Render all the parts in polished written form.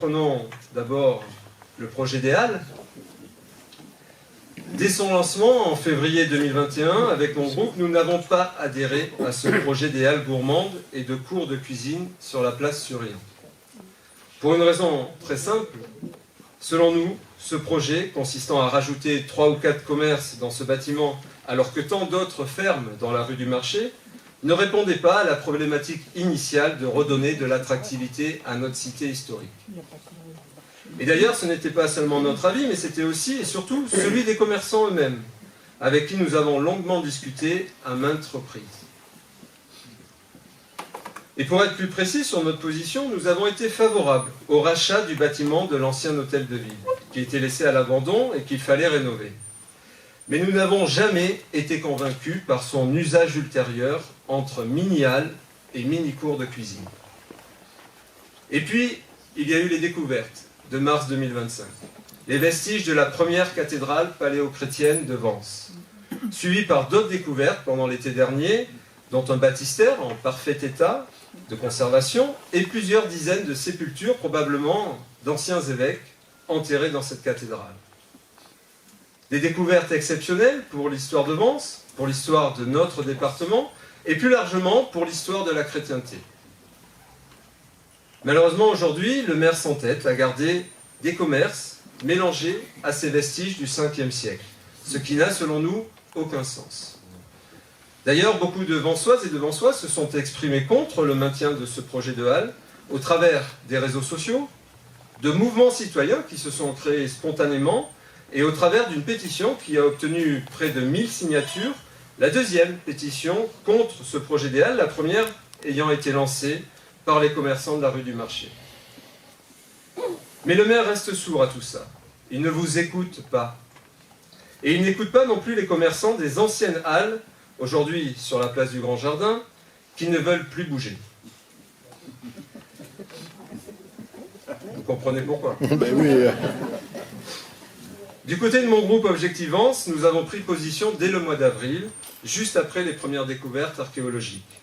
Prenons d'abord le projet des Halles. Dès son lancement en février 2021, avec mon groupe, nous n'avons pas adhéré à ce projet des Halles gourmandes et de cours de cuisine sur la place Surillon. Pour une raison très simple, selon nous, ce projet, consistant à rajouter 3 ou 4 commerces dans ce bâtiment, alors que tant d'autres ferment dans la rue du Marché, ne répondait pas à la problématique initiale de redonner de l'attractivité à notre cité historique. Et d'ailleurs, ce n'était pas seulement notre avis, mais c'était aussi et surtout celui des commerçants eux-mêmes, avec qui nous avons longuement discuté à maintes reprises. Et pour être plus précis sur notre position, nous avons été favorables au rachat du bâtiment de l'ancien hôtel de ville, qui était laissé à l'abandon et qu'il fallait rénover. Mais nous n'avons jamais été convaincus par son usage ultérieur entre mini-halles et mini-cours de cuisine. Et puis, il y a eu les découvertes de mars 2025, les vestiges de la première cathédrale paléochrétienne de Vence, suivies par d'autres découvertes pendant l'été dernier, dont un baptistère en parfait état de conservation et plusieurs dizaines de sépultures, probablement d'anciens évêques, enterrés dans cette cathédrale. Des découvertes exceptionnelles pour l'histoire de Vence, pour l'histoire de notre département, et plus largement pour l'histoire de la chrétienté. Malheureusement, aujourd'hui, le maire s'entête à garder des commerces mélangés à ces vestiges du 5e siècle, ce qui n'a, selon nous, aucun sens. D'ailleurs, beaucoup de Vensoises et de Vensois se sont exprimés contre le maintien de ce projet de halle au travers des réseaux sociaux, de mouvements citoyens qui se sont créés spontanément et au travers d'une pétition qui a obtenu près de 1000 signatures, la deuxième pétition contre ce projet des halles, la première ayant été lancée par les commerçants de la rue du Marché. Mais le maire reste sourd à tout ça. Il ne vous écoute pas. Et il n'écoute pas non plus les commerçants des anciennes halles, aujourd'hui sur la place du Grand Jardin, qui ne veulent plus bouger. Vous comprenez pourquoi? Ben oui. Du côté de mon groupe Objectif Vence, nous avons pris position dès le mois d'avril, juste après les premières découvertes archéologiques.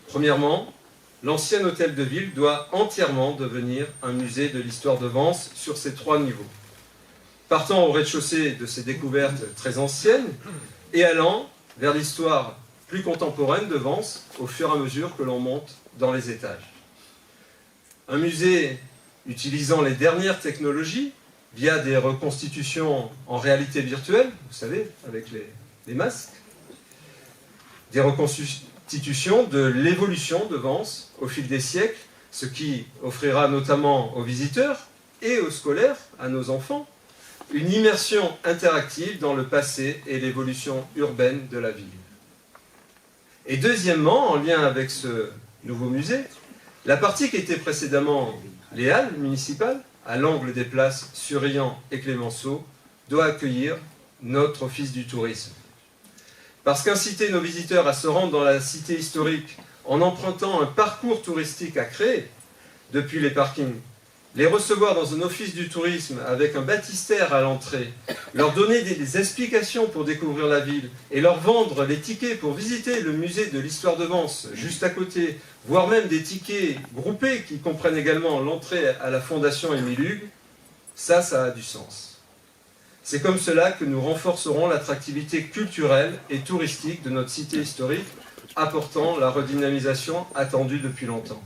Premièrement, l'ancien hôtel de ville doit entièrement devenir un musée de l'histoire de Vence sur ses 3 niveaux. Partant au rez-de-chaussée de ces découvertes très anciennes et allant vers l'histoire plus contemporaine de Vence au fur et à mesure que l'on monte dans les étages. Un musée utilisant les dernières technologies via des reconstitutions en réalité virtuelle, vous savez, avec les masques, des reconstitutions de l'évolution de Vence au fil des siècles, ce qui offrira notamment aux visiteurs et aux scolaires, à nos enfants, une immersion interactive dans le passé et l'évolution urbaine de la ville. Et deuxièmement, en lien avec ce nouveau musée, la partie qui était précédemment les halles municipales, à l'angle des places Surillon et Clémenceau, doit accueillir notre office du tourisme. Parce qu'inciter nos visiteurs à se rendre dans la cité historique en empruntant un parcours touristique à créer, depuis les parkings, les recevoir dans un office du tourisme avec un baptistère à l'entrée, leur donner des explications pour découvrir la ville et leur vendre les tickets pour visiter le musée de l'histoire de Vence juste à côté, voire même des tickets groupés qui comprennent également l'entrée à la Fondation Émile Hugues, ça a du sens. C'est comme cela que nous renforcerons l'attractivité culturelle et touristique de notre cité historique, apportant la redynamisation attendue depuis longtemps.